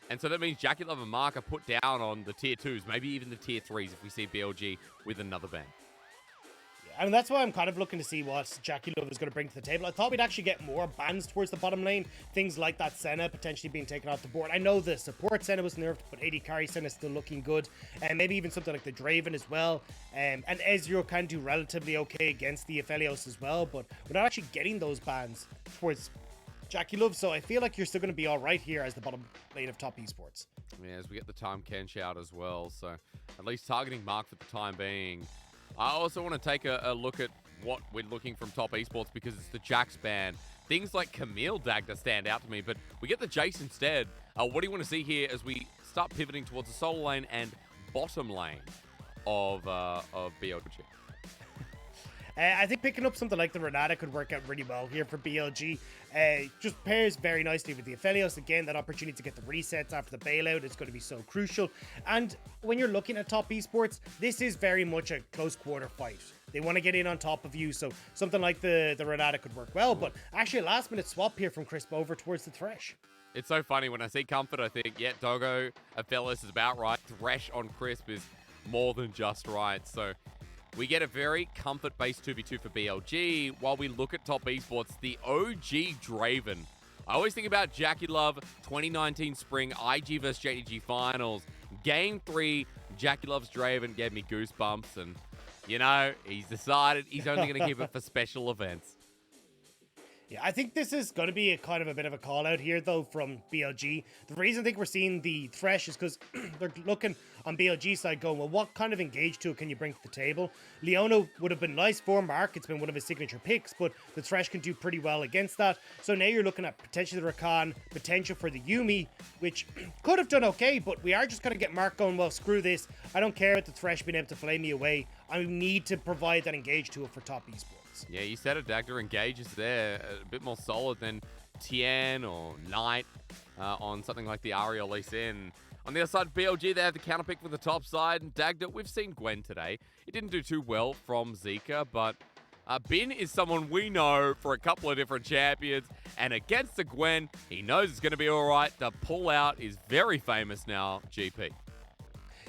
And so that means JackeyLove and Mark are put down on the tier 2s, maybe even the tier 3s if we see BLG with another ban. And that's why I'm kind of looking to see what JackeyLove is going to bring to the table. I thought we'd actually get more bans towards the bottom lane. Things like that Senna potentially being taken off the board. I know the support Senna was nerfed, but AD carry Senna is still looking good. And maybe even something like the Draven as well. And Ezreal can do relatively okay against the Aphelios as well, but we're not actually getting those bans towards JackeyLove, so I feel like you're still going to be all right here as the bottom lane of top esports. Yeah, as we get the time Kench out as well, so at least targeting Mark for the time being. I also want to take a look at what we're looking from top esports because it's the Jax ban. Things like Camille Dagda stand out to me, but we get the Jace instead. What do you want to see here as we start pivoting towards the solo lane and bottom lane of BLG? I think picking up something like the Renata could work out really well here for BLG. Just pairs very nicely with the Aphelios. Again, that opportunity to get the resets after the bailout is going to be so crucial. And when you're looking at top esports, this is very much a close quarter fight. They want to get in on top of you, so something like the Renata could work well. But actually, a last-minute swap here from Crisp over towards the Thresh. It's so funny. When I see Comfort, I think, yeah, Doggo, Aphelios is about right. Thresh on Crisp is more than just right. So we get a very comfort-based 2v2 for BLG, while we look at top esports, the OG Draven. I always think about JackeyLove 2019 Spring IG vs JDG Finals. Game 3, JackeyLove's Draven gave me goosebumps, and, you know, he's decided he's only going to keep it for special events. Yeah, I think this is going to be a kind of a bit of a call out here, though, from BLG. The reason I think we're seeing the Thresh is because they're looking on BLG side going, well, what kind of engage tool can you bring to the table? Leona would have been nice for Mark. It's been one of his signature picks, but the Thresh can do pretty well against that. So now you're looking at potentially the Rakan, potential for the Yuumi, which could have done okay, but we are just going to get Mark going, well, screw this. I don't care about the Thresh being able to flame me away. I need to provide that engage tool for top esports. Yeah, you said it, Dagda engages there, a bit more solid than Tian or Knight on something like the Ahri or Lee Sin. On the other side, BLG, they have the counter pick for the top side. And Dagda, we've seen Gwen today. It didn't do too well from Zika, but Bin is someone we know for a couple of different champions. And against the Gwen, he knows it's going to be all right. The pull out is very famous now, GP.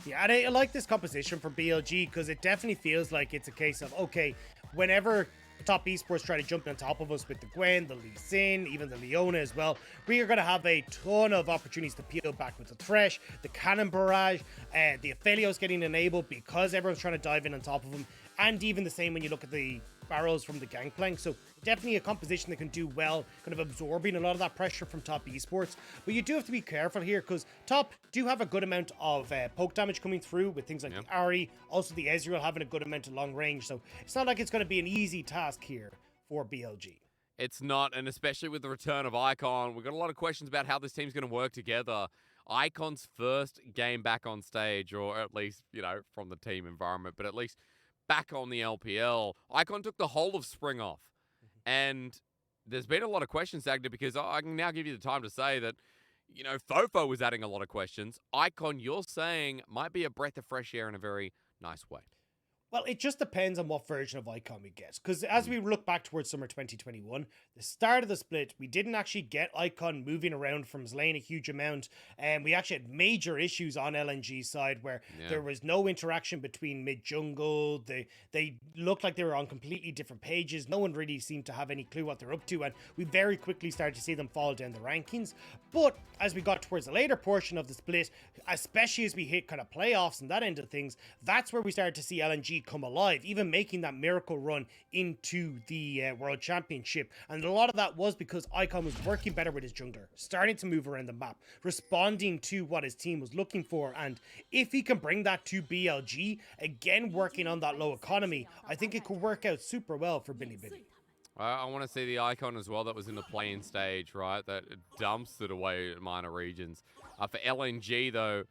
Yeah, and I like this composition from BLG because it definitely feels like it's a case of, okay, whenever top esports try to jump on top of us with the Gwen, the Lee Sin, even the Leona as well, we are going to have a ton of opportunities to peel back with the Thresh, the Cannon Barrage, the Aphelios getting enabled because everyone's trying to dive in on top of them, and even the same when you look at the barrels from the Gangplank. So definitely a composition that can do well, kind of absorbing a lot of that pressure from top esports. But you do have to be careful here because top do have a good amount of poke damage coming through with things like the Ahri, also the Ezreal having a good amount of long range. So it's not like it's going to be an easy task here for BLG. It's not, and especially with the return of Icon, we've got a lot of questions about how this team's going to work together. Icon's first game back on stage, or at least, you know, from the team environment, but at least back on the LPL. Icon took the whole of spring off. And there's been a lot of questions, Dagda, because I can now give you the time to say that, you know, FoFo was adding a lot of questions. Icon, you're saying, might be a breath of fresh air in a very nice way. Well, it just depends on what version of Icon we get. Because as we look back towards summer 2021, the start of the split, we didn't actually get Icon moving around from his lane a huge amount. And we actually had major issues on LNG's side where there was no interaction between mid-jungle. They looked like they were on completely different pages. No one really seemed to have any clue what they're up to. And we very quickly started to see them fall down the rankings. But as we got towards the later portion of the split, especially as we hit kind of playoffs and that end of things, that's where we started to see LNG come alive, even making that miracle run into the World Championship. And a lot of that was because Icon was working better with his jungler, starting to move around the map, responding to what his team was looking for. And if he can bring that to BLG, again working on that low economy, I think it could work out super well for Bilibili. I want to see the Icon as well that was in the play-in stage, right? That dumps it away at minor regions. For LNG, though,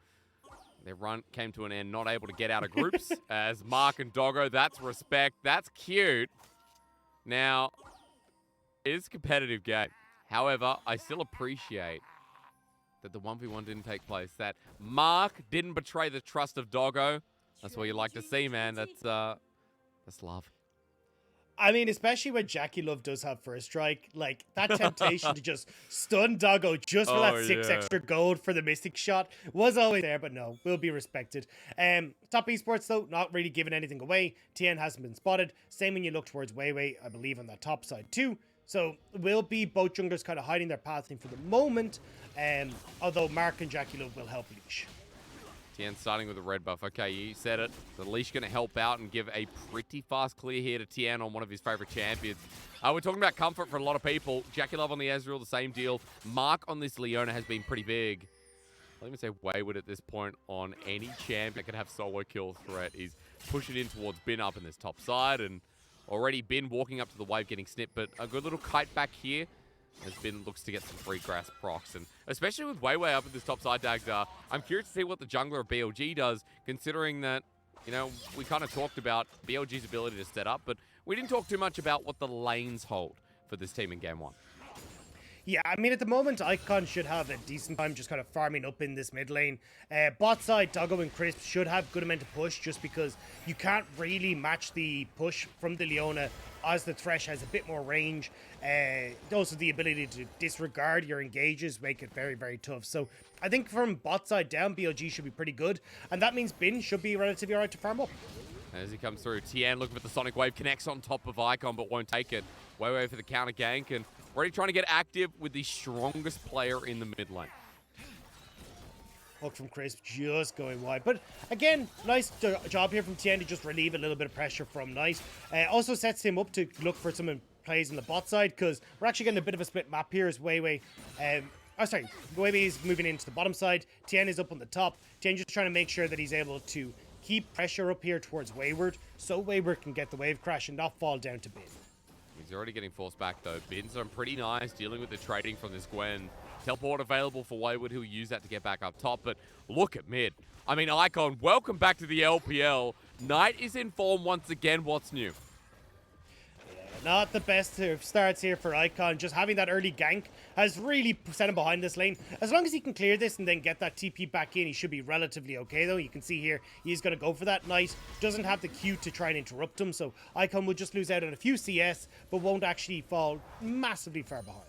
their run came to an end, not able to get out of groups as Mark and Doggo. That's respect. That's cute. Now, it is a competitive game. However, I still appreciate that the 1v1 didn't take place, that Mark didn't betray the trust of Doggo. That's what you like to see, man. That's love. I mean, especially when JackeyLove does have first strike, like that temptation to just stun Doggo just for that 6 extra gold for the Mystic shot was always there, but no, will be respected. Top esports though, not really giving anything away. Tian hasn't been spotted. Same when you look towards WeiWei, I believe on that top side too. So will be both junglers kind of hiding their pathing for the moment, although Mark and JackeyLove will help leash. Tian starting with a red buff. Okay, you said it. The leash going to help out and give a pretty fast clear here to Tian on one of his favorite champions. We're talking about comfort for a lot of people. JackeyLove on the Ezreal, the same deal. Mark on this Leona has been pretty big. I'll even say Wayward at this point on any champ that can have solo kill threat. He's pushing in towards Bin up in this top side, and already Bin walking up to the wave getting snipped, but a good little kite back here as Bin looks to get some free grass procs, and especially with WeiWei up at this top side, Dagda, I'm curious to see what the jungler of BLG does, considering that, you know, we kind of talked about BLG's ability to set up, but we didn't talk too much about what the lanes hold for this team in Game 1. Yeah, I mean, at the moment, Icon should have a decent time just kind of farming up in this mid lane. Bot side, Doggo and Crisp should have good amount of push just because you can't really match the push from the Leona as the Thresh has a bit more range. Also, the ability to disregard your engages make it very, very tough. So I think from bot side down, BLG should be pretty good. And that means Bin should be relatively alright to farm up. As he comes through, Tian looking for the Sonic Wave, connects on top of Icon but won't take it. WeiWei for the counter gank, and already trying to get active with the strongest player in the mid lane. Hook from Crisp just going wide. But again, nice job here from Tian to just relieve a little bit of pressure from Knight. Also sets him up to look for some plays on the bot side because we're actually getting a bit of a split map here as WeiWei. WeiWei is moving into the bottom side. Tian is up on the top. Tian just trying to make sure that he's able to keep pressure up here towards Wayward so Wayward can get the wave crash and not fall down to Bin. He's already getting forced back though. Bin's done pretty nice dealing with the trading from this Gwen. Teleport available for Wayward, who'll use that to get back up top. But look at mid. I mean, Icon, welcome back to the LPL. Knight is in form once again. What's new? Not the best of starts here for Icon. Just having that early gank has really set him behind this lane. As long as he can clear this and then get that TP back in, he should be relatively okay, though. You can see here, he's going to go for that. Knight doesn't have the Q to try and interrupt him, so Icon will just lose out on a few CS, but won't actually fall massively far behind.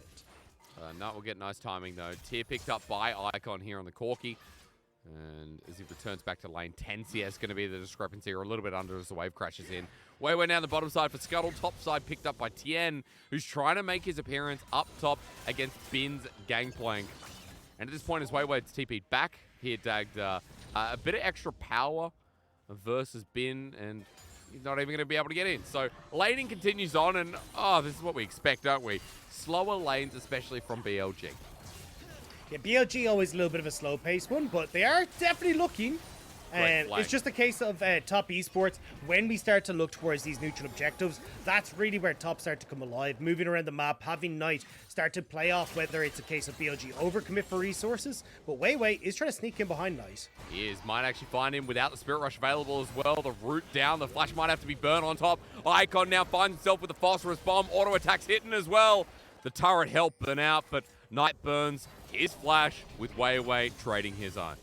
Knight will get nice timing, though. Tier picked up by Icon here on the Corki. And as he returns back to lane, 10 CS going to be the discrepancy, or a little bit under as the wave crashes in. WeiWei now on the bottom side for Scuttle. Top side picked up by Tian, who's trying to make his appearance up top against Bin's Gangplank. And at this point, as WeiWei's TP'd back here, Dagda, a bit of extra power versus Bin, and he's not even going to be able to get in. So laning continues on, and this is what we expect, don't we? Slower lanes, especially from BLG. Yeah, BLG always a little bit of a slow-paced one, but they are definitely looking. It's just a case of top esports. When we start to look towards these neutral objectives, that's really where top start to come alive. Moving around the map, having Knight start to play off whether it's a case of BLG overcommit for resources. But WeiWei is trying to sneak in behind Knight. He is. Might actually find him without the Spirit Rush available as well. The root down. The flash might have to be burned on top. Icon now finds himself with the phosphorus bomb. Auto attacks hitting as well. The turret helped burn out, but Knight burns his flash with WeiWei trading his own.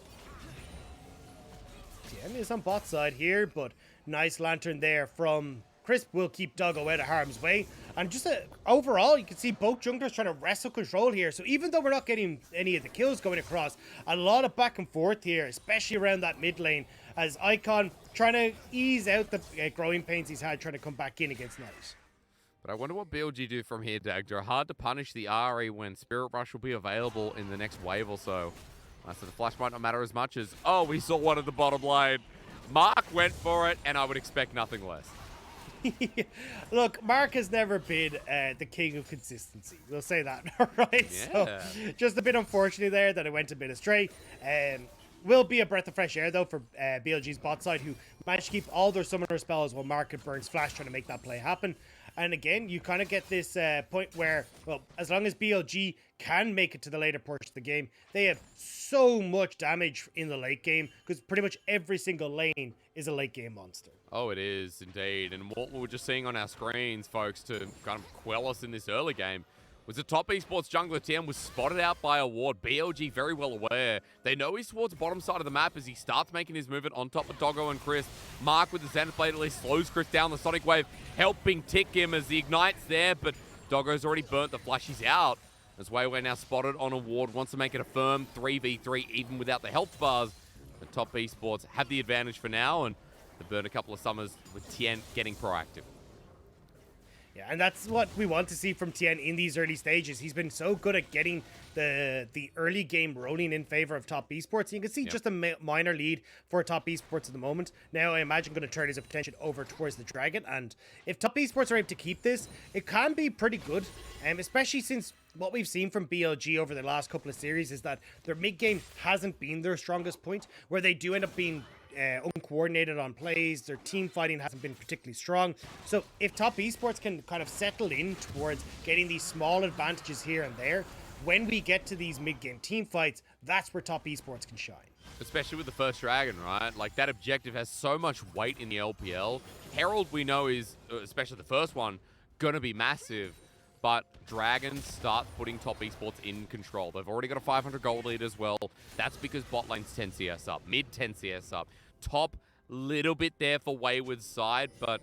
Tian is on bot side here, but nice lantern there from Crisp will keep Doggo out of harm's way. And just overall, you can see both junglers trying to wrestle control here. So even though we're not getting any of the kills going across, a lot of back and forth here, especially around that mid lane, as Icon trying to ease out the growing pains he's had trying to come back in against Knight. But I wonder what BLG do from here, Dagda. Hard to punish the Ahri when Spirit Rush will be available in the next wave or so. So the flash might not matter as much as, we saw one at the bottom lane. Mark went for it, and I would expect nothing less. Look, Mark has never been the king of consistency. We'll say that, right? Yeah. So, just a bit unfortunate there that it went a bit astray. Will be a breath of fresh air, though, for BLG's bot side, who managed to keep all their summoner spells while Mark burns flash trying to make that play happen. And again, you kind of get this point where, well, as long as BLG can make it to the later portion of the game, they have so much damage in the late game because pretty much every single lane is a late game monster. Oh, it is indeed. And what we were just seeing on our screens, folks, to kind of quell us in this early game, was the top esports jungler Tian was spotted out by a ward. BLG very well aware. They know he's towards the bottom side of the map as he starts making his movement on top of Doggo and Chris. Mark with the Zenith Blade at least slows Chris down the Sonic Wave, helping tick him as the Ignite's there, but Doggo's already burnt the flash. He's out. As WeiWei now spotted on a ward, wants to make it a firm 3v3 even without the health bars. The top esports have the advantage for now, and they've burned a couple of summers with Tian getting proactive. Yeah, and that's what we want to see from Tian in these early stages. He's been so good at getting the early game rolling in favor of top esports. You can see just a minor lead for top esports at the moment. Now I imagine going to turn his attention over towards the Dragon, and if top esports are able to keep this, it can be pretty good, especially since what we've seen from BLG over the last couple of series is that their mid game hasn't been their strongest point, where they do end up being uncoordinated on plays. Their team fighting hasn't been particularly strong. So if top esports can kind of settle in towards getting these small advantages here and there, when we get to these mid-game team fights, that's where top esports can shine. Especially with the first Dragon, right? Like, that objective has so much weight in the LPL. Herald, we know, is, especially the first one, gonna be massive. But Dragons start putting top esports in control. They've already got a 500 gold lead as well. That's because bot lane's 10 CS up, mid 10 CS up. Top, little bit there for Wayward's side, but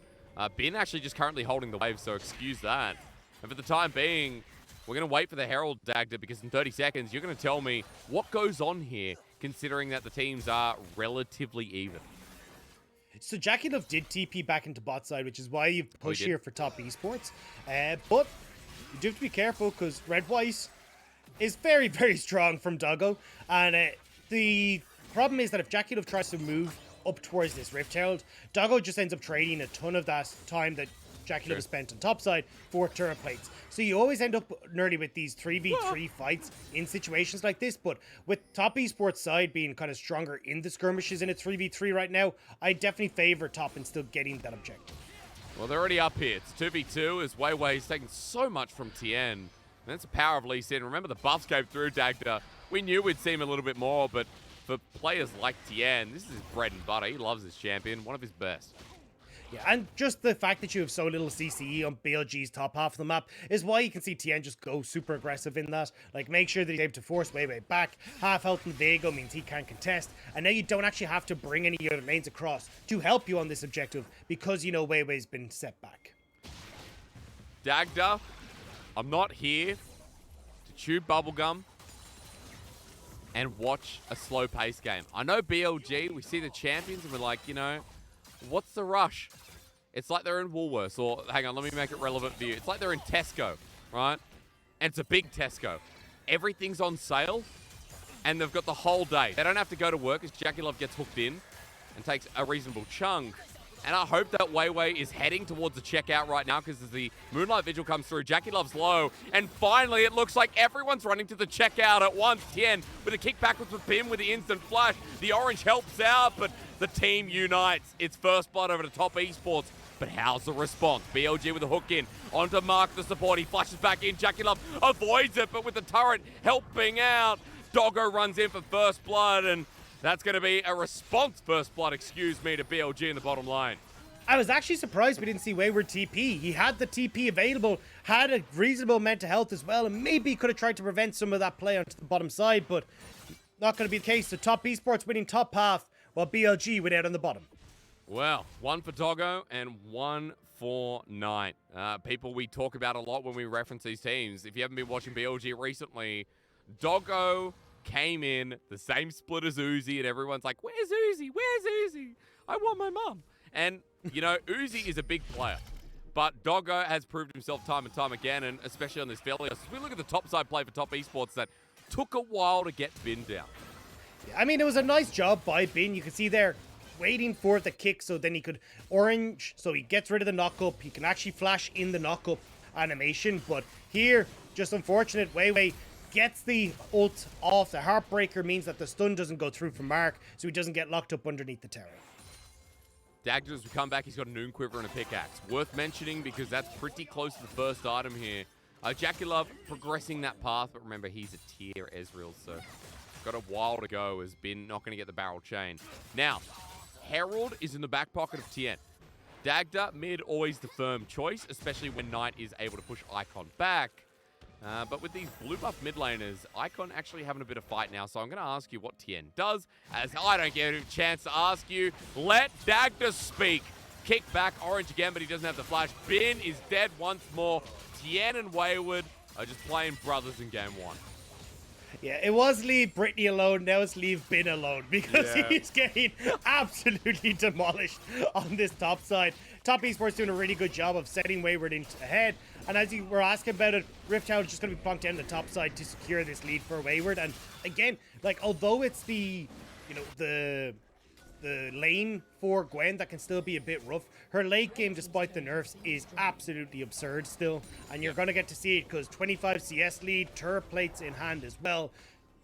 Bin actually just currently holding the wave, so excuse that. And for the time being, we're going to wait for the Herald Dagda, because in 30 seconds, you're going to tell me what goes on here, considering that the teams are relatively even. So JackeyLove did TP back into bot side, which is why you push here for top esports. But you do have to be careful, because Red White is very, very strong from Doggo. And the problem is that if JackeyLove tries to move up towards this Rift Herald, Doggo just ends up trading a ton of that time that JackeyLove has spent on top side for turret plates. So you always end up nearly with these 3v3 fights in situations like this. But with top esports side being kind of stronger in the skirmishes in a 3v3 right now, I definitely favor top and still getting that objective. Well, they're already up here. It's 2v2 as WeiWei's taking so much from Tian. And that's the power of Lee Sin. Remember, the buffs came through Dagda. We knew we'd see him a little bit more, but for players like Tian, this is his bread and butter. He loves his champion, one of his best. Yeah, and just the fact that you have so little CCE on BLG's top half of the map is why you can see Tian just go super aggressive in that. Like, make sure that he's able to force WeiWei back. Half health in Viego means he can't contest. And now you don't actually have to bring any other lanes across to help you on this objective, because you know WeiWei's been set back. Dagda, I'm not here to chew bubblegum and watch a slow pace game. I know BLG, we see the champions and we're like, you know, what's the rush? It's like they're in Woolworths, or hang on, let me make it relevant for you. It's like they're in Tesco, right? And it's a big Tesco. Everything's on sale, and they've got the whole day. They don't have to go to work as JackeyLove gets hooked in and takes a reasonable chunk. And I hope that WeiWei is heading towards the checkout right now, because as the Moonlight Vigil comes through, JackeyLove's low. And finally, it looks like everyone's running to the checkout at once. Tian with a kick backwards with Bim with the instant flash. The orange helps out, but the team unites. It's first blood over to top esports. But how's the response? BLG with a hook in. Onto Mark, the support. He flashes back in. JackeyLove avoids it, but with the turret helping out, Doggo runs in for first blood, and that's going to be a response first blood, excuse me, to BLG in the bottom line. I was actually surprised we didn't see Wayward TP. He had the TP available, had a reasonable amount of health as well, and maybe could have tried to prevent some of that play onto the bottom side, but not going to be the case. So top esports winning top half, while BLG went out on the bottom. Well, one for Doggo and one for Knight. People we talk about a lot when we reference these teams. If you haven't been watching BLG recently, Doggo came in the same split as Uzi, and everyone's like, where's Uzi? Where's Uzi? I want my mum. And, you know, Uzi is a big player, but Doggo has proved himself time and time again, and especially on this Aphelios. As we look at the top side play for top esports, that took a while to get Bin down. Yeah, I mean, it was a nice job by Bin. You can see there, waiting for the kick so then he could orange, so he gets rid of the knock-up. He can actually flash in the knock-up animation, but here, just unfortunate, WeiWei gets the ult off. The Heartbreaker means that the stun doesn't go through from Mark, so he doesn't get locked up underneath the tower. Dagda, as we come back, he's got a Noon Quiver and a pickaxe. Worth mentioning because that's pretty close to the first item here. JackeyLove progressing that path, but remember, he's a tier Ezreal, so got a while to go as Bin not going to get the barrel chain. Now, Herald is in the back pocket of Tian. Dagda, mid, always the firm choice, especially when Knight is able to push Icon back. But with these blue buff mid laners, Icon actually having a bit of fight now, so I'm going to ask you what Tian does, as I don't get a chance to ask you. Let Dagda speak. Kick back, orange again, but he doesn't have the flash. Bin is dead once more. Tian and Wayward are just playing brothers in game 1. Yeah, it was leave Brittany alone, now it's leave Bin alone, because he's getting absolutely demolished on this top side. Top Esports doing a really good job of setting Wayward into the head, and as you were asking about it, Rift Tower is just going to be plonked down the top side to secure this lead for Wayward. And again, like, although it's the, you know, the lane for Gwen that can still be a bit rough, her late game, despite the nerfs, is absolutely absurd still, and you're going to get to see it because 25 CS lead, turret plates in hand as well.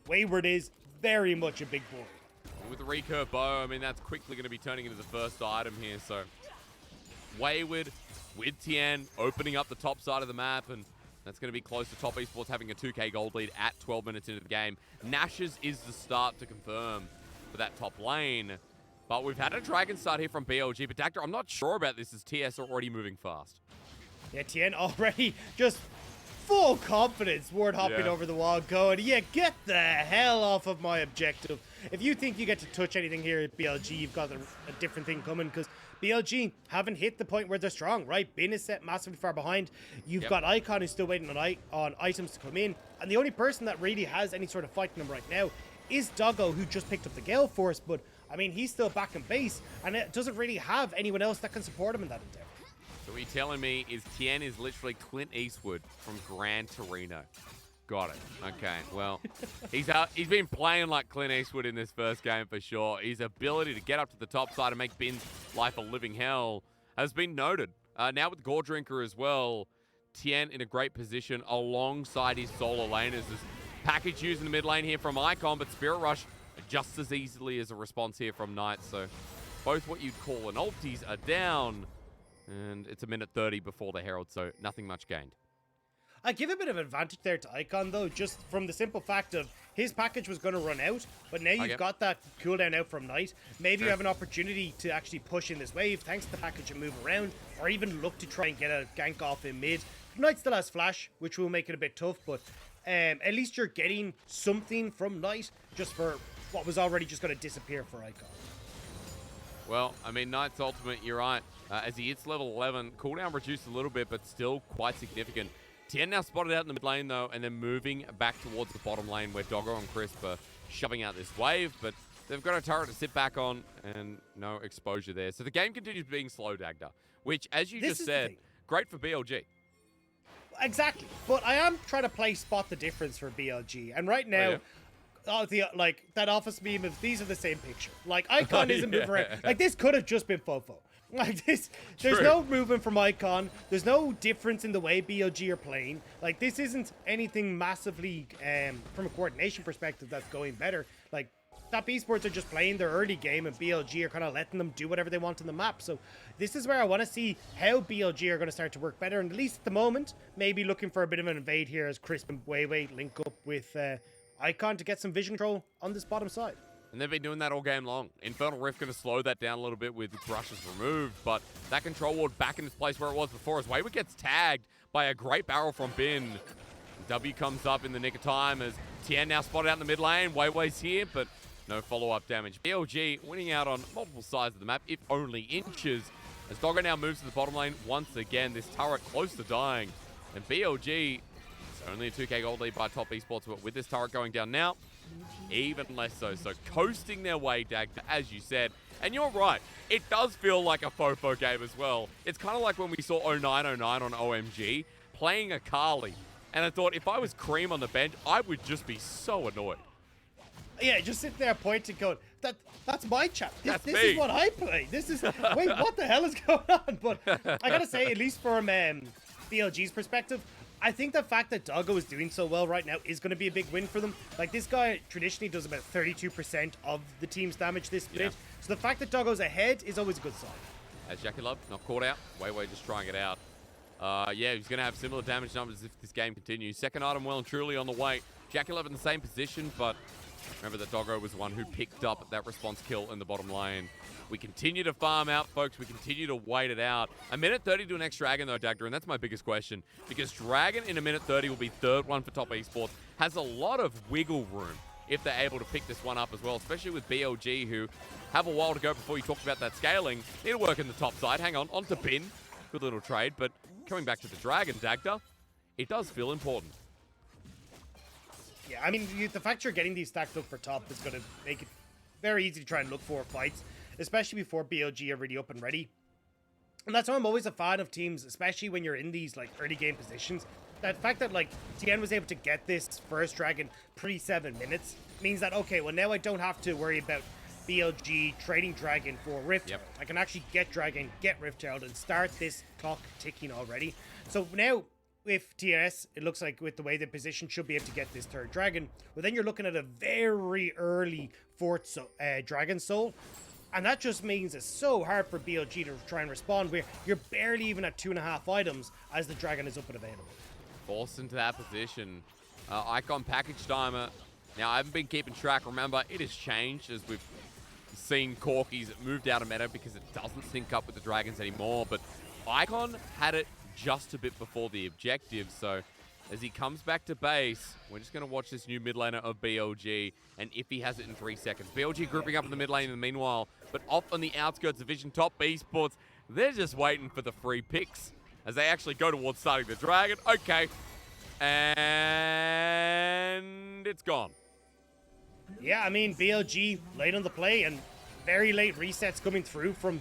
Wayward is very much a big boy. With the recurve bow, I mean, that's quickly going to be turning into the first item here, so Wayward with Tian opening up the top side of the map, and that's going to be close to Top Esports having a 2k gold lead at 12 minutes into the game. Nash's is the start to confirm for that top lane. But we've had a Dragon start here from BLG, but Dagda, I'm not sure about this as TS are already moving fast. Yeah, Tian already just full confidence, ward hopping over the wall, going, yeah, get the hell off of my objective. If you think you get to touch anything here at BLG, you've got a different thing coming, because BLG haven't hit the point where they're strong, right? Bin is set massively far behind. You've got Icon who's still waiting on items to come in, and the only person that really has any sort of fight in them right now is Doggo, who just picked up the Gale Force, but I mean, he's still back in base, and it doesn't really have anyone else that can support him in that endeavor. So what you're telling me is Tian is literally Clint Eastwood from Gran Torino. Got it. Okay, well, he's been playing like Clint Eastwood in this first game for sure. His ability to get up to the top side and make Bin's life a living hell has been noted. Now with Gore Drinker as well, Tian in a great position alongside his solo laners. There's package used in the mid lane here from Icon, but Spirit Rush just as easily as a response here from Knight. So both what you'd call an ulties are down, and it's a minute 30 before the Herald, so nothing much gained. I give a bit of advantage there to Icon, though, just from the simple fact of his package was going to run out, but now you've got that cooldown out from Knight. Maybe you have an opportunity to actually push in this wave thanks to the package and move around, or even look to try and get a gank off in mid. Knight still has flash, which will make it a bit tough, but at least you're getting something from Knight just for what was already just going to disappear for Icon. Well, I mean, Knight's ultimate, you're right. As he hits level 11, cooldown reduced a little bit, but still quite significant. Tian now spotted out in the mid lane, though, and then moving back towards the bottom lane where Doggo and Crisp are shoving out this wave, but they've got a turret to sit back on and no exposure there. So the game continues being slow, Dagda, which, as you just said, great for BLG. Exactly, but I am trying to play spot the difference for BLG, and right now, like that office meme of these are the same picture. Like Icon isn't moving around. Like this could have just been FoFo. Like this, there's no movement from Icon. There's no difference in the way BLG are playing. Like this isn't anything massively from a coordination perspective that's going better. Like Top Esports are just playing their early game, and BLG are kind of letting them do whatever they want on the map. So this is where I want to see how BLG are going to start to work better. And at least at the moment, maybe looking for a bit of an invade here as Crisp and WeiWei link up with Icon to get some vision control on this bottom side. And they've been doing that all game long. Infernal Rift going to slow that down a little bit with brushes removed, but that control ward back in its place where it was before as WeiWei gets tagged by a great barrel from Bin. W comes up in the nick of time as Tian now spotted out in the mid lane. WeiWei's here, but no follow-up damage. BLG winning out on multiple sides of the map, if only inches, as Doggo now moves to the bottom lane once again. This turret close to dying, and BLG, it's only a 2k gold lead by Top Esports, but with this turret going down now, even less so. So coasting their way, Dagda, as you said. And you're right, it does feel like a FoFo game as well. It's kind of like when we saw 0909 on OMG playing a Carly. And I thought if I was Cream on the bench, I would just be so annoyed. Yeah, just sit there pointing, going, that's my chap. This is what I play. This is, wait, what the hell is going on? But I gotta say, at least from BLG's perspective, I think the fact that Doggo is doing so well right now is going to be a big win for them. Like, this guy traditionally does about 32% of the team's damage this split. So the fact that Doggo's ahead is always a good sign. As JackeyLove not caught out, WeiWei just trying it out. Yeah, he's going to have similar damage numbers if this game continues. Second item well and truly on the way. JackeyLove in the same position, but Remember that Doggo was the one who picked up that response kill in the bottom lane. We continue to farm out, folks. We continue to wait it out. A minute 30 to an next Dragon, though, Dagda, and that's my biggest question. Because Dragon in a minute 30 will be third one for top esports. Has a lot of wiggle room if they're able to pick this one up as well, especially with BLG, who have a while to go before you talk about that scaling. Need to work in the top side. Hang on to Bin. Good little trade, but coming back to the Dragon, Dagda, it does feel important. Yeah, I mean, the fact you're getting these stacked up for top is going to make it very easy to try and look for fights, especially before BLG are really up and ready. And that's why I'm always a fan of teams, especially when you're in these like early game positions. That fact that like Tian was able to get this first Dragon pre-7 minutes means that, okay, well now I don't have to worry about BLG trading Dragon for Rift. Yep. I can actually get Dragon, get Rift Herald, and start this clock ticking already. So now, with TES, it looks like with the way the position should be able to get this third Dragon. Well, then you're looking at a very early fourth Dragon Soul. And that just means it's so hard for BLG to try and respond, where you're barely even at 2.5 items as the Dragon is up and available. Forced into that position. Icon package timer. Now, I haven't been keeping track. Remember, it has changed as we've seen Corki's moved out of meta because it doesn't sync up with the Dragons anymore. But Icon had it just a bit before the objective, so as he comes back to base, we're just going to watch this new mid laner of BLG, and if he has it in 3 seconds. BLG grouping up in the mid lane in the meanwhile, but off on the outskirts of Vision top esports, they're just waiting for the free picks as they actually go towards starting the Dragon. Okay, and it's gone. Yeah, I mean, BLG late on the play, and very late resets coming through from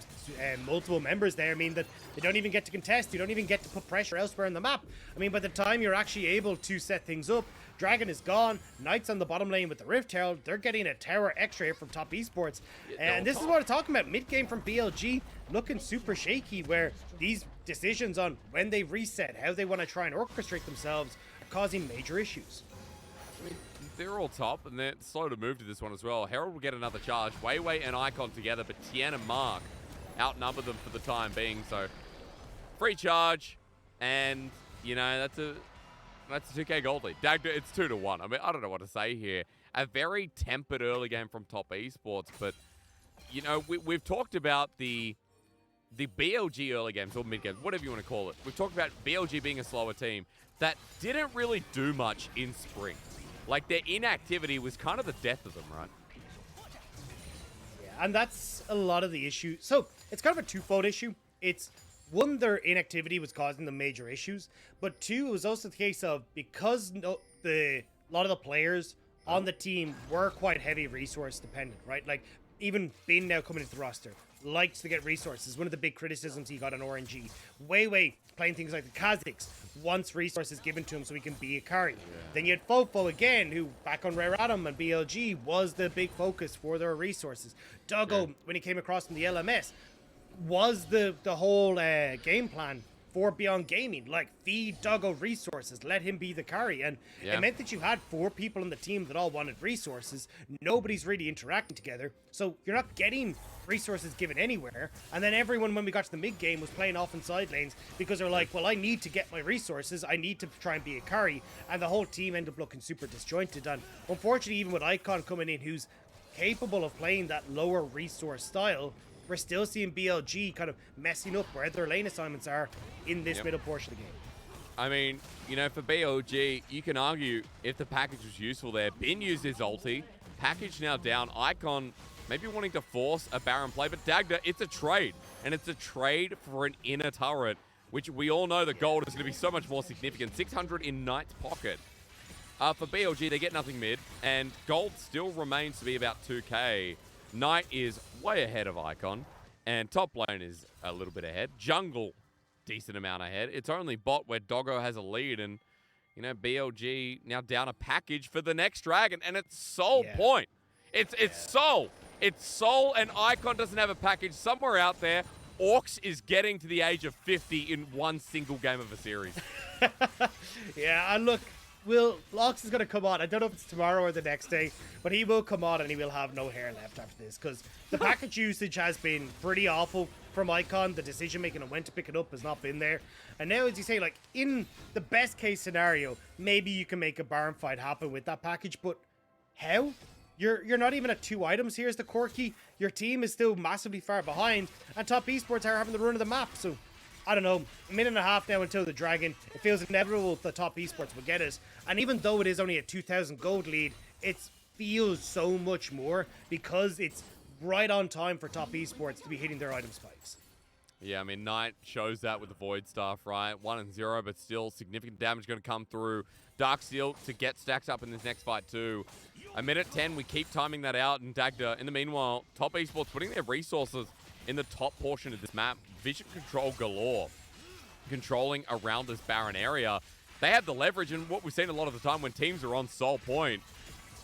multiple members there. I mean, that they don't even get to contest. You don't even get to put pressure elsewhere on the map. I mean, by the time you're actually able to set things up, Dragon is gone. Knight's on the bottom lane with the Rift Herald. They're getting a tower extra here from top esports. And this is what I'm talking about. Mid-game from BLG looking super shaky, where these decisions on when they reset, how they want to try and orchestrate themselves, are causing major issues. They're all top, and they're slow to move to this one as well. Herald will get another charge. WeiWei and Icon together, but Tian and Mark outnumber them for the time being. So, free charge, and, you know, that's a 2K gold lead. Dagda, it's 2-1. I mean, I don't know what to say here. A very tempered early game from top esports, but, you know, we've talked about the BLG early games, or mid games, whatever you want to call it. We've talked about BLG being a slower team that didn't really do much in spring. Like, their inactivity was kind of the death of them, right? Yeah, and that's a lot of the issue. So, it's kind of a twofold issue. It's, one, their inactivity was causing them major issues, but two, it was also the case of, because a lot of the players on the team were quite heavy resource dependent, right? Like, even Bin now coming into the roster likes to get resources. One of the big criticisms he got on RNG. WeiWei playing things like the Kha'Zix wants resources given to him so he can be a carry. Yeah. Then you had FoFo again, who back on Rare Atom and BLG was the big focus for their resources. Doggo, when he came across from the LMS, was the whole game plan for Beyond Gaming. Like, feed Doggo resources, let him be the carry. And it meant that you had 4 people on the team that all wanted resources. Nobody's really interacting together. So you're not getting resources given anywhere. And then everyone, when we got to the mid game, was playing off in side lanes because they're like, well, I need to get my resources. I need to try and be a carry. And the whole team ended up looking super disjointed. And unfortunately, even with Icon coming in, who's capable of playing that lower resource style, we're still seeing BLG kind of messing up where their lane assignments are in this middle portion of the game. I mean, you know, for BLG, you can argue if the package was useful there. Bin used his ulti. Package now down. Icon maybe wanting to force a Baron play, but Dagda, it's a trade. And it's a trade for an inner turret, which we all know the gold is going to be so much more significant. 600 in Knight's pocket. For BLG, they get nothing mid, and gold still remains to be about 2K. Knight is way ahead of Icon, and top lane is a little bit ahead. Jungle, decent amount ahead. It's only bot where Doggo has a lead, and, you know, BLG now down a package for the next Dragon, and it's Soul point. It's Soul. It's Soul, and Icon doesn't have a package somewhere out there. Orcs is getting to the age of 50 in one single game of a series. Yeah, and look, Lox is going to come on. I don't know if it's tomorrow or the next day, but he will come on and he will have no hair left after this because the package usage has been pretty awful from Icon. The decision making on when to pick it up has not been there. And now, as you say, like, in the best case scenario, maybe you can make a Baron fight happen with that package, but how? You're not even at 2 items. Here's the Corki. Your team is still massively far behind, and Top Esports are having the run of the map. So, I don't know, a minute and a half now until the Dragon. It feels inevitable that Top Esports will get it. And even though it is only a 2,000 gold lead, it feels so much more because it's right on time for Top Esports to be hitting their item spikes. Yeah, I mean, Knight shows that with the Void stuff, right? 1-0, but still significant damage going to come through. Darksteel to get stacks up in this next fight too. A minute 10, we keep timing that out, and Dagda, in the meanwhile, Top Esports putting their resources in the top portion of this map. Vision control galore. Controlling around this Baron area. They have the leverage, and what we've seen a lot of the time when teams are on Soul Point,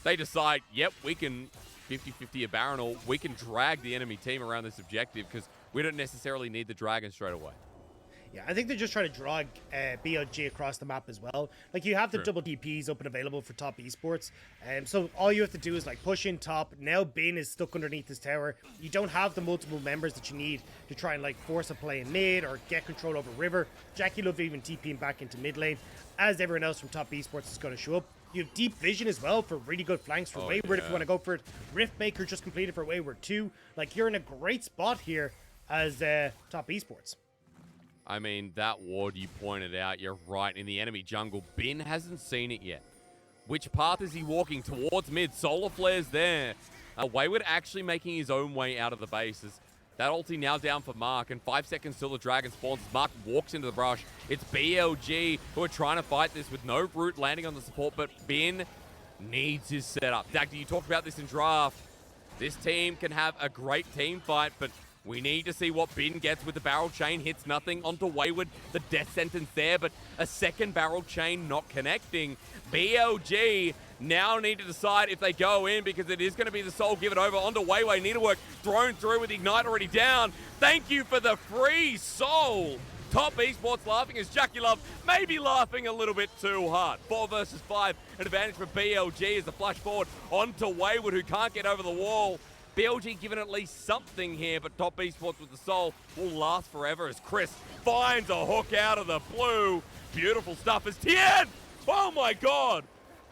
they decide, yep, we can 50-50 a Baron, or we can drag the enemy team around this objective because we don't necessarily need the Dragon straight away. Yeah, I think they're just trying to drag BLG across the map as well. Like, you have the double DPs up and available for Top Esports. So all you have to do is, like, push in top. Now Bin is stuck underneath this tower. You don't have the multiple members that you need to try and, like, force a play in mid or get control over River. JackeyLove even TPing back into mid lane, as everyone else from Top Esports is going to show up. You have deep vision as well for really good flanks for Wayward if you want to go for it. Riftmaker just completed for Wayward too. Like, you're in a great spot here as Top Esports. I mean, that ward you pointed out, you're right, in the enemy jungle. Bin hasn't seen it yet. Which path is he walking? Towards mid. Solar Flare's there. Wayward actually making his own way out of the bases. That ulti now down for Mark, and 5 seconds till the Dragon spawns. Mark walks into the brush. It's BLG who are trying to fight this with no root landing on the support, but Bin needs his setup. Dagda, you talked about this in draft. This team can have a great team fight, but we need to see what Bin gets with the barrel chain. Hits nothing onto Wayward. The death sentence there, but a second barrel chain not connecting. BLG now need to decide if they go in because it is going to be the soul. Give it over onto WeiWei. Needlework thrown through with Ignite already down. Thank you for the free soul. Top Esports laughing as JackeyLove maybe laughing a little bit too hard. 4 versus 5. An advantage for BLG as the flash forward onto Wayward, who can't get over the wall. BLG given at least something here, but Top Esports with the soul will last forever as Chris finds a hook out of the blue. Beautiful stuff as Tian! Oh my god!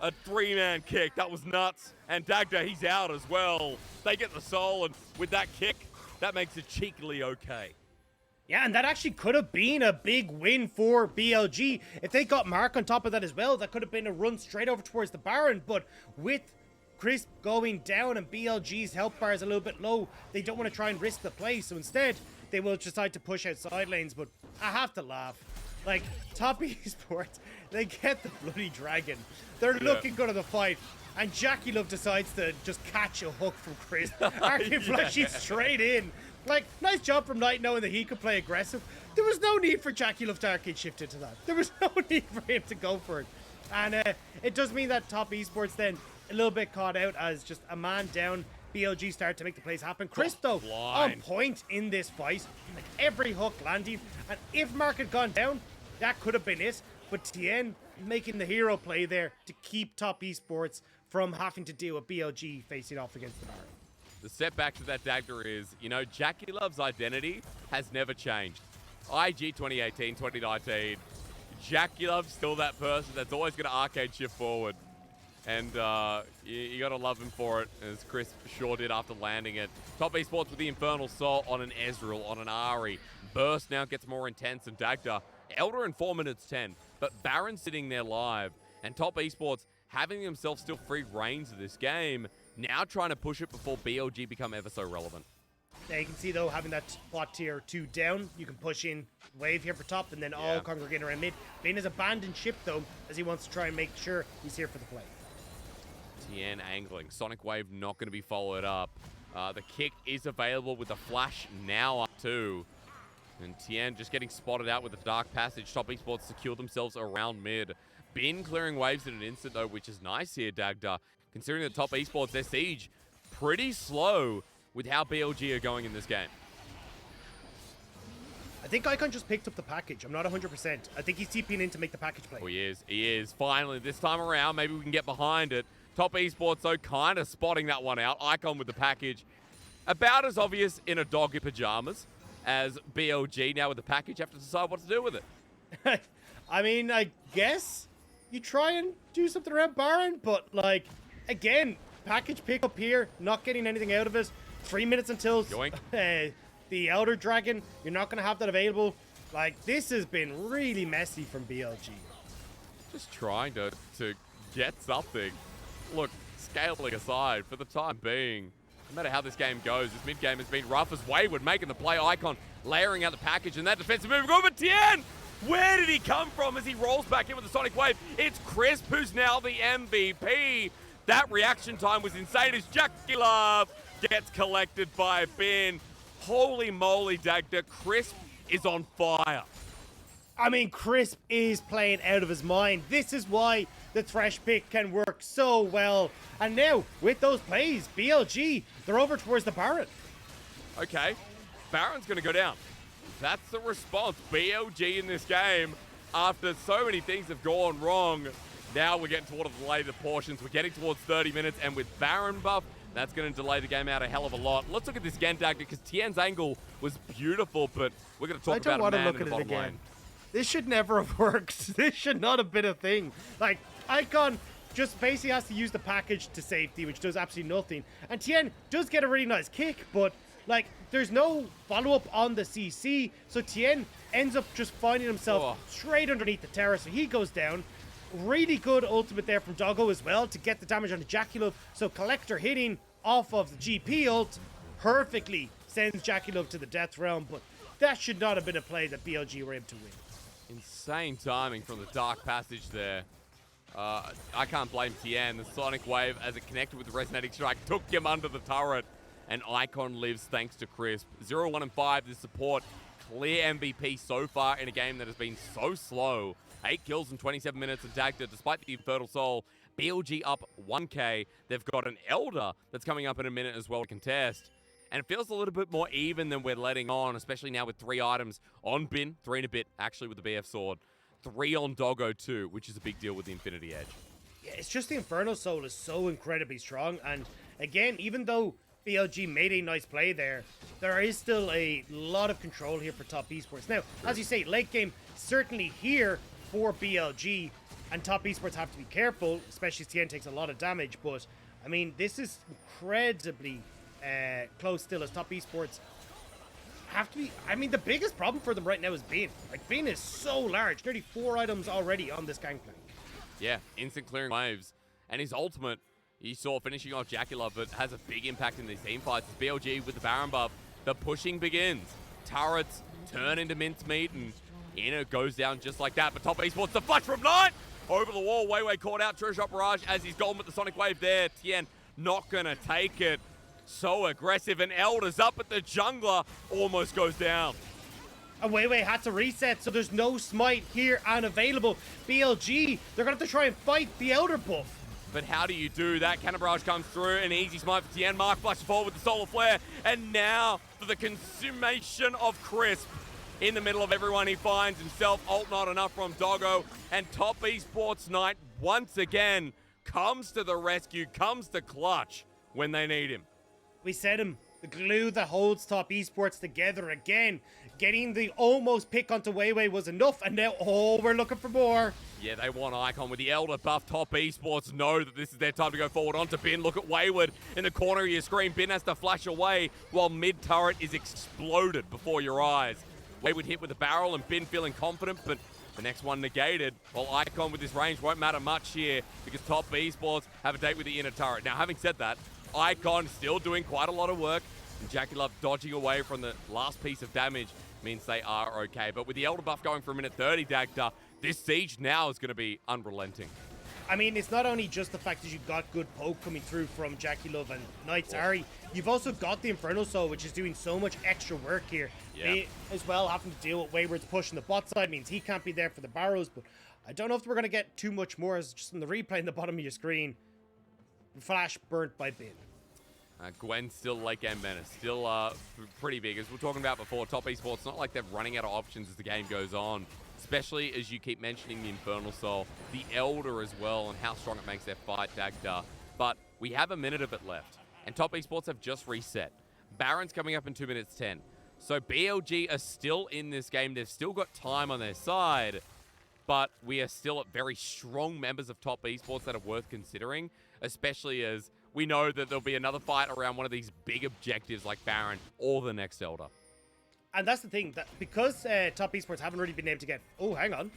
A 3-man kick. That was nuts. And Dagda, he's out as well. They get the soul, and with that kick, that makes it cheekily okay. Yeah, and that actually could have been a big win for BLG. If they got Mark on top of that as well, that could have been a run straight over towards the Baron, but with Crisp going down and BLG's health bar is a little bit low, they don't want to try and risk the play, so instead they will decide to push out side lanes. But I have to laugh. Like, Top Esports, they get the bloody Dragon. They're looking good at the fight, and JackeyLove decides to just catch a hook from Chris. Arcade flashing straight in. Like, nice job from Knight knowing that he could play aggressive. There was no need for JackeyLove to arcade shift into that. There was no need for him to go for it. And it does mean that Top Esports then a little bit caught out as just a man down. BLG started to make the plays happen. Chris, though, on point in this fight. Like, every hook landing. And if Mark had gone down, that could have been it. But Tian making the hero play there to keep Top Esports from having to deal with BLG facing off against the Baron. The setback to that Dagda is, you know, JackeyLove's identity has never changed. IG 2018, 2019, JackeyLove's still that person that's always going to arcade shift forward. And you got to love him for it, as Chris sure did after landing it. Top Esports with the Infernal Soul on an Ezreal, on an Ahri. Burst now gets more intense, and Dagda, Elder in 4 minutes 10, but Baron sitting there live. And Top Esports having themselves still free reigns of this game, now trying to push it before BLG become ever so relevant. Now you can see, though, having that bot tier 2 down, you can push in wave here for top, and then all congregate around mid. Bane has abandoned ship, though, as he wants to try and make sure he's here for the play. Tian angling. Sonic Wave not going to be followed up. The kick is available with the flash now up too. And Tian just getting spotted out with the Dark Passage. Top Esports secure themselves around mid. Bin clearing waves in an instant, though, which is nice here, Dagda. Considering that Top Esports, their siege pretty slow with how BLG are going in this game. I think Icon just picked up the package. I'm not 100%. I think he's TPing in to make the package play. Oh, he is. He is. Finally, this time around, maybe we can get behind it. Top Esports, though, kind of spotting that one out. Icon with the package. About as obvious in a doggy pajamas as BLG now with the package. Have to decide what to do with it. I mean, I guess you try and do something around Baron, but, like, again, package pickup here, not getting anything out of it. 3 minutes until the Elder Dragon. You're not going to have that available. Like, this has been really messy from BLG. Just trying to get something. Look, scaling aside, for the time being, no matter how this game goes, this mid game has been rough as Wayward making the play. Icon layering out the package, and that defensive move going, but Tian! Where did he come from as he rolls back in with the Sonic Wave? It's Crisp who's now the MVP. That reaction time was insane as JackeyLove gets collected by Bin. Holy moly, Dagda. Crisp is on fire. I mean, Crisp is playing out of his mind. This is why the Thresh pick can work so well. And now, with those plays, BLG, they're over towards the Baron. Okay, Baron's going to go down. That's the response. BLG in this game, after so many things have gone wrong, now we're getting towards the later portions. We're getting towards 30 minutes, and with Baron buff, that's going to delay the game out a hell of a lot. Let's look at this again, Dagda, because Tian's angle was beautiful, but we're going to talk about a man in the bottom lane. This should never have worked. This should not have been a thing. Like, Icon just basically has to use the package to safety, which does absolutely nothing. And Tian does get a really nice kick, but, like, there's no follow-up on the CC, so Tian ends up just finding himself straight underneath the tower, so he goes down. Really good ultimate there from Doggo as well to get the damage onto JackeyLove, so Collector hitting off of the GP ult perfectly sends JackeyLove to the death realm, but that should not have been a play that BLG were able to win. Insane timing from the Dark Passage there. I can't blame Tian. The Sonic Wave, as it connected with the Resonating Strike, took him under the turret, and Icon lives thanks to Crisp. 0-1 and 5, the support, clear MVP so far in a game that has been so slow. 8 kills in 27 minutes, and Dagda, despite the Infertile Soul, BLG up 1k. They've got an Elder that's coming up in a minute as well to contest. And it feels a little bit more even than we're letting on, especially now with 3 items on Bin, 3 and a bit, actually, with the BF Sword. 3 on Doggo too, which is a big deal with the Infinity Edge. Yeah, it's just the Infernal Soul is so incredibly strong, and again, even though BLG made a nice play there, there is still a lot of control here for Top Esports. Now, as you say, late game, certainly here for BLG, and Top Esports have to be careful, especially as Tian takes a lot of damage, but, I mean, this is incredibly close still as Top Esports have to be. I mean, the biggest problem for them right now is Bin. Like, Bin is so large. 34 items already on this Gangplank. Yeah, instant clearing waves. And his ultimate, you saw finishing off JackeyLove, but has a big impact in these team fights. It's BLG with the Baron buff. The pushing begins. Turrets turn into mincemeat, and Inner goes down just like that. But Top Esports, the flash from Knight! Over the wall, WeiWei caught out. True Shot Barrage as he's gone with the Sonic Wave there. Tian not going to take it. So aggressive, and Elder's up, but the jungler almost goes down. And WeiWei had to reset, so there's no smite here and available. BLG, they're going to have to try and fight the Elder buff. But how do you do that? Cannon Barrage comes through, an easy smite for Tian. Mark flashes forward with the Solar Flare, and now for the consummation of Crisp. In the middle of everyone, he finds himself. Ult not enough from Doggo, and Top Esports Knight once again comes to the rescue, comes to clutch when they need him. We said him, the glue that holds Top Esports together again. Getting the almost pick onto WeiWei was enough, and now, we're looking for more. Yeah, they want Icon with the Elder buff. Top Esports know that this is their time to go forward onto Bin. Look at Wayward in the corner of your screen. Bin has to flash away while mid-turret is exploded before your eyes. Wayward hit with the barrel, and Bin feeling confident, but the next one negated. While Icon with his range won't matter much here because Top Esports have a date with the inner turret. Now, having said that, Icon still doing quite a lot of work, and JackeyLove dodging away from the last piece of damage means they are okay. But with the Elder buff going for a minute 30, Dagda, this siege now is going to be unrelenting. I mean, it's not only just the fact that you've got good poke coming through from JackeyLove and Knight's Ahri, you've also got the Infernal Soul, which is doing so much extra work here. Yeah. They, as well, having to deal with Wayward's push on the bot side means he can't be there for the barrows, but I don't know if we're going to get too much more, as just in the replay in the bottom of your screen. Flash burnt by Bin. Gwen still late game menace, still pretty big. As we were talking about before, Top Esports, not like they're running out of options as the game goes on, especially as you keep mentioning the Infernal Soul, the Elder as well, and how strong it makes their fight, Dagda. But we have a minute of it left, and Top Esports have just reset. Baron's coming up in 2 minutes 10. So BLG are still in this game. They've still got time on their side, but we are still at very strong members of Top Esports that are worth considering, especially as we know that there'll be another fight around one of these big objectives like Baron or the next Elder. And that's the thing, that because top esports haven't really been able to get... Oh, hang on.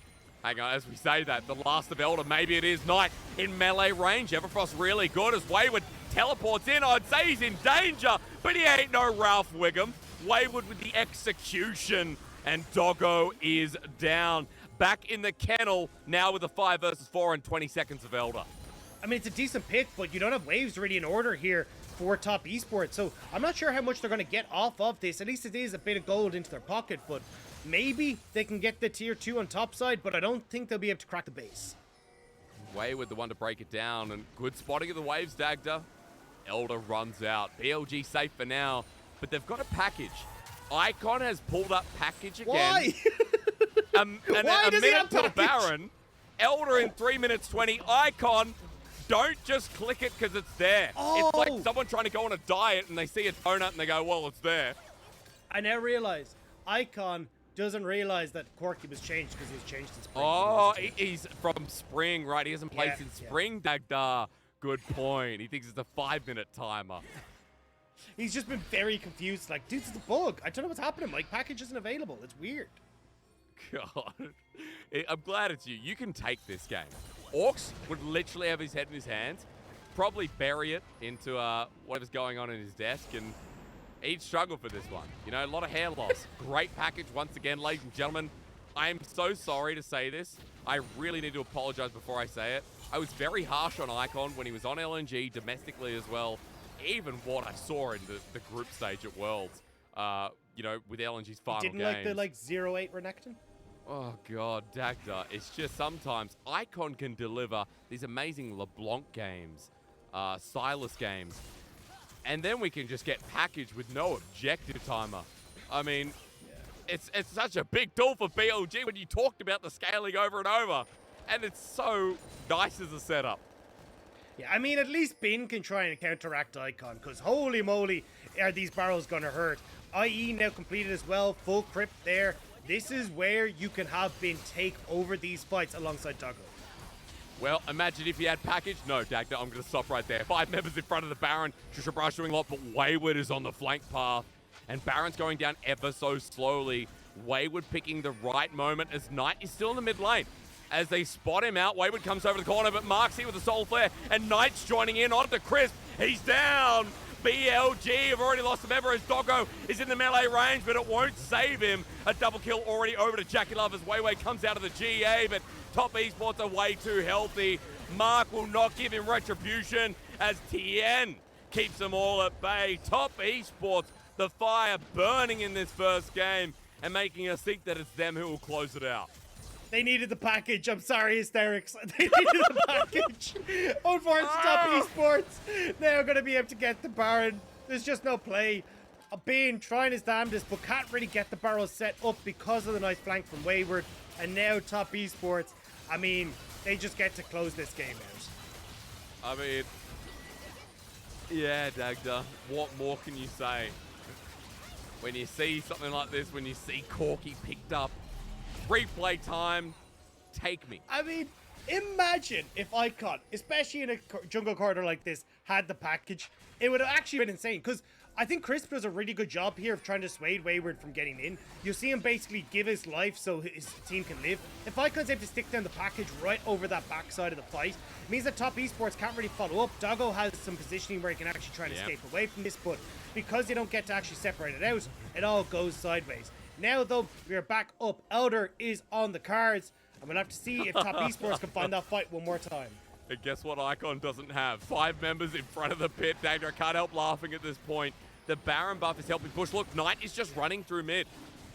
Hang on, as we say that, the last of Elder, maybe it is Knight in melee range. Everfrost really good as Wayward teleports in. I'd say he's in danger, but he ain't no Ralph Wiggum. Wayward with the execution, and Doggo is down. Back in the kennel, now with a 5 versus 4 and 20 seconds of Elder. I mean, it's a decent pick, but you don't have waves really in order here for top esports, so I'm not sure how much they're going to get off of this. At least it is a bit of gold into their pocket, but maybe they can get the tier 2 on top side, but I don't think they'll be able to crack the base. Wayward the one to break it down, and good spotting of the waves, Dagda. Elder runs out. BLG safe for now, but they've got a package. Icon has pulled up package again. Why? Why does he have package? Baron. Elder in 3 minutes 20. Icon, don't just click it because it's there. Oh. It's like someone trying to go on a diet and they see a donut and they go, well, it's there. I now realize Icon doesn't realize that Corki was changed because he's changed in spring. Oh, he's from spring, right? He hasn't played since spring, Dagda. Good point. He thinks it's a 5-minute timer. He's just been very confused. Like, dude, it's a bug. I don't know what's happening. Like, package isn't available. It's weird. God. I'm glad it's you. You can take this game. Orcs would literally have his head in his hands, probably bury it into whatever's going on in his desk, and he'd struggle for this one. You know, a lot of hair loss. Great package once again, ladies and gentlemen. I am so sorry to say this. I really need to apologize before I say it. I was very harsh on Icon when he was on LNG, domestically as well. Even what I saw in the group stage at Worlds, you know, with LNG's final Didn't games. like the 0-8 Renekton? Oh, God, Dagda. It's just sometimes Icon can deliver these amazing LeBlanc games, Silas games, and then we can just get packaged with no objective timer. I mean, it's such a big tool for BLG when you talked about the scaling over and over, and it's so nice as a setup. Yeah, I mean, at least Bin can try and counteract Icon, because holy moly, are these barrels going to hurt. IE now completed as well, full crypt there. This is where you can have Bin take over these fights alongside Doggo. Well, imagine if he had package. No, Dagda, I'm going to stop right there. 5 members in front of the Baron. Trisha Brush doing a lot, but Wayward is on the flank path. And Baron's going down ever so slowly. Wayward picking the right moment as Knight is still in the mid lane. As they spot him out, Wayward comes over the corner, but Mark's here with a Soul Flare, and Knight's joining in onto Crisp. He's down. BLG have already lost him ever as Doggo is in the melee range, but it won't save him. A double kill already over to JackeyLove as WeiWei comes out of the GA, but top esports are way too healthy. Mark will not give him retribution as Tian keeps them all at bay. Top esports, the fire burning in this first game and making us think that it's them who will close it out. They needed the package. I'm sorry, Hysterics. They needed the package. Unfortunately, top esports now going to be able to get the Baron. There's just no play. Bane trying his damnedest, but can't really get the barrel set up because of the nice flank from Wayward. And now top esports, I mean, they just get to close this game out. I mean, yeah, Dagda, what more can you say? When you see something like this, when you see Corki picked up, replay time, take me. I mean, imagine if Icon, especially in a jungle corridor like this, had the package. It would have actually been insane, because I think Crisp does a really good job here of trying to dissuade Wayward from getting in. You see him basically give his life so his team can live. If Icon's able to stick down the package right over that backside of the fight, it means that top esports can't really follow up. Doggo has some positioning where he can actually try to escape away from this, but because they don't get to actually separate it out, it all goes sideways. Now, though, we're back up. Elder is on the cards, and we'll have to see if top esports can find that fight one more time. And guess what Icon doesn't have? 5 members in front of the pit. Dagda can't help laughing at this point. The Baron buff is helping push. Look, Knight is just running through mid.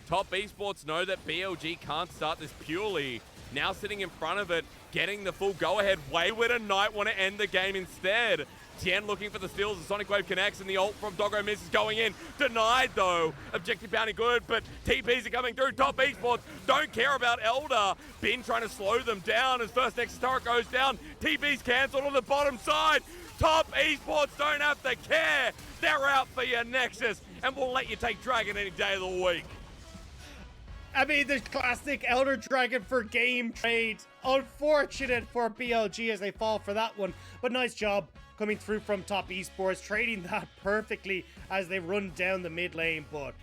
Top esports know that BLG can't start this purely. Now sitting in front of it, getting the full go-ahead. Wayward and Knight want to end the game instead. Tian looking for the steals, the Sonic Wave connects, and the ult from Doggo misses going in. Denied, though. Objective bounty good, but TPs are coming through. Top esports don't care about Elder. Bin trying to slow them down as first Nexus turret goes down. TP's cancelled on the bottom side. Top esports don't have to care. They're out for your Nexus, and we'll let you take Dragon any day of the week. I mean, imagine if Icon, especially in a jungle corridor like this, had the package. It would have actually been insane, because I think Crisp does a really good job here of trying to dissuade Wayward from getting in. You see him basically give his life so his team can live. If Icon's able to stick down the package right over that backside of the fight, it means that top esports can't really get the Baron. They just get to close this game out. I mean, I mean, the classic Elder Dragon for game trade. Unfortunate for BLG as they fall for that one. But nice job coming through from top esports, trading that perfectly as they run down the mid lane. But,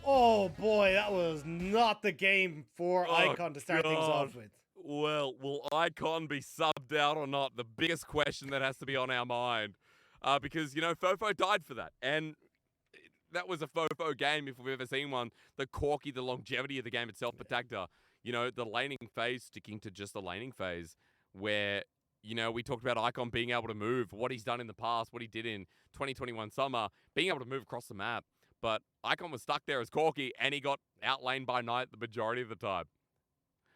oh boy, that was not the game for Icon to start things off with. Well, will Icon be subbed out or not? The biggest question that has to be on our mind. Because, you know, FoFo died for that. And that was a FoFo game if we've ever seen one. The Corki, the longevity of the game itself. But Dagda, you know, the laning phase, sticking to just the laning phase where, you know, we talked about Icon being able to move, what he's done in the past, what he did in 2021 summer, being able to move across the map. But Icon was stuck there as Corki, and he got outlaned by Knight the majority of the time.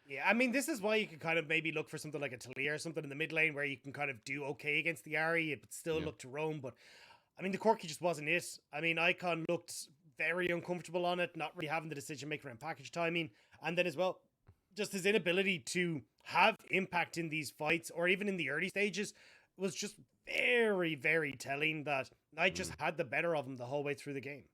Yeah, I mean, this is why you can kind of maybe look for something like a Talia or something in the mid lane where you can kind of do okay against the Ahri, but still look to roam. But I mean, the Corki just wasn't it. I mean, Icon looked very uncomfortable on it, not really having the decision maker and package timing. And then as well, just his inability to have impact in these fights or even in the early stages was just very, very telling that Knight just had the better of him the whole way through the game.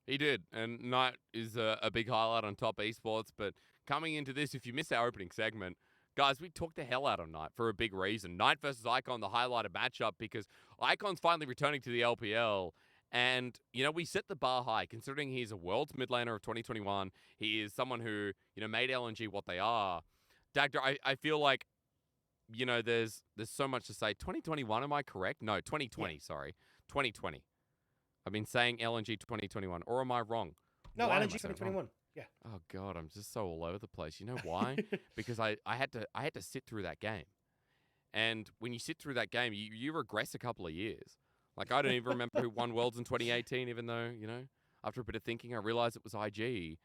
He did. And Knight is a big highlight on top esports. But coming into this, if you missed our opening segment, guys, we took the hell out of Knight for a big reason. Knight versus Icon, the highlighted matchup, because Icon's finally returning to the LPL. And, you know, we set the bar high, considering he's a world's mid laner of 2021. He is someone who, you know, made LNG what they are. Dagda, I feel like, you know, there's so much to say. 2021, am I correct? No, 2020, sorry. 2020. I've been saying LNG 2021, or am I wrong? No, LNG 2021. Yeah. Oh God, I'm just so all over the place. You know why? Because I had to sit through that game, and when you sit through that game, you regress a couple of years. Like I don't even remember who won Worlds in 2018, even though, you know, after a bit of thinking, I realized it was IG.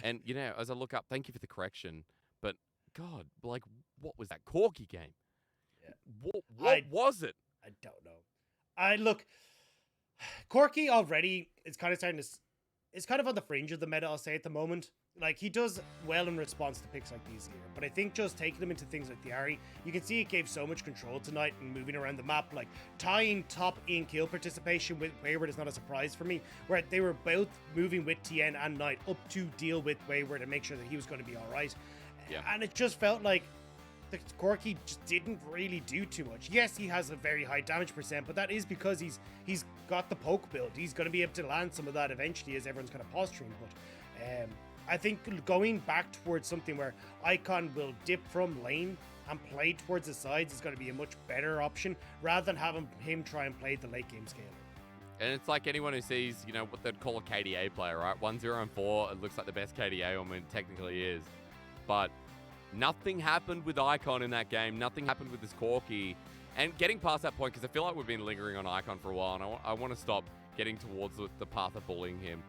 And you know, as I look up, thank you for the correction. But God, like, what was that Corki game? Yeah. What was it? I don't know. Look, Corki already is kind of starting to. It's kind of on the fringe of the meta, I'll say, at the moment. Like, he does well in response to picks like these here. But I think just taking him into things like the Ahri, you can see it gave so much control tonight and moving around the map. Like, tying top in kill participation with Wayward is not a surprise for me. Where they were both moving with Tian and Knight up to deal with Wayward and make sure that he was going to be alright. Yeah. And it just felt like the Corki just didn't really do too much. Yes, he has a very high damage percent, but that is because he's got the poke build. He's going to be able to land some of that eventually as everyone's kind of posturing. But I think going back towards something where Icon will dip from lane and play towards the sides is going to be a much better option rather than having him try and play the late game scaler. And it's like anyone who sees, you know, what they'd call a KDA player, right? 1-0 and 4, it looks like the best KDA, I mean, technically is. But nothing happened with Icon in that game. Nothing happened with this Corki. And getting past that point, because I feel like we've been lingering on Icon for a while, and I want to stop getting towards the path of bullying him.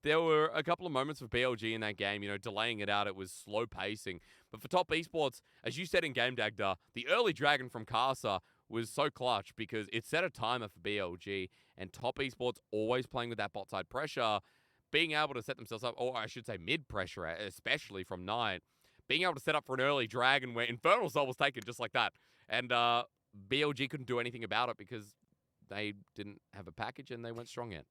There were a couple of moments for BLG in that game, you know, delaying it out. It was slow pacing. But for top esports, as you said in game, Dagda, the early dragon from Casa was so clutch because it set a timer for BLG, and top esports always playing with that bot side pressure, being able to set themselves up, or I should say mid pressure, especially from Knight, being able to set up for an early dragon where Infernal Soul was taken just like that. And BLG couldn't do anything about it because they didn't have a package and they went strong in.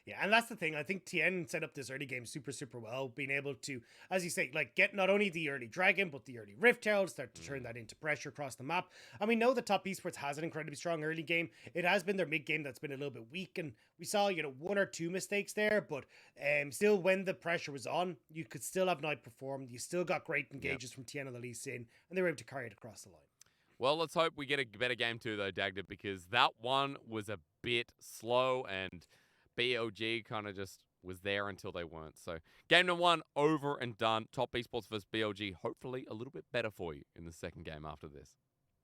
Yeah, and that's the thing. I think Tian set up this early game super, super well, being able to, as you say, like get not only the early dragon, but the early Rift Herald, start to turn that into pressure across the map. And we know that top esports has an incredibly strong early game. It has been their mid game that's been a little bit weak, and we saw, you know, one or two mistakes there, but still when the pressure was on, you could still have Knight perform. You still got great engages from Tian and the Lee Sin, and they were able to carry it across the line. Well, let's hope we get a better game too, though, Dagda, because that one was a bit slow and BLG kind of just was there until they weren't. So game number 1 over and done. Top esports versus BLG, hopefully a little bit better for you in the second game after this.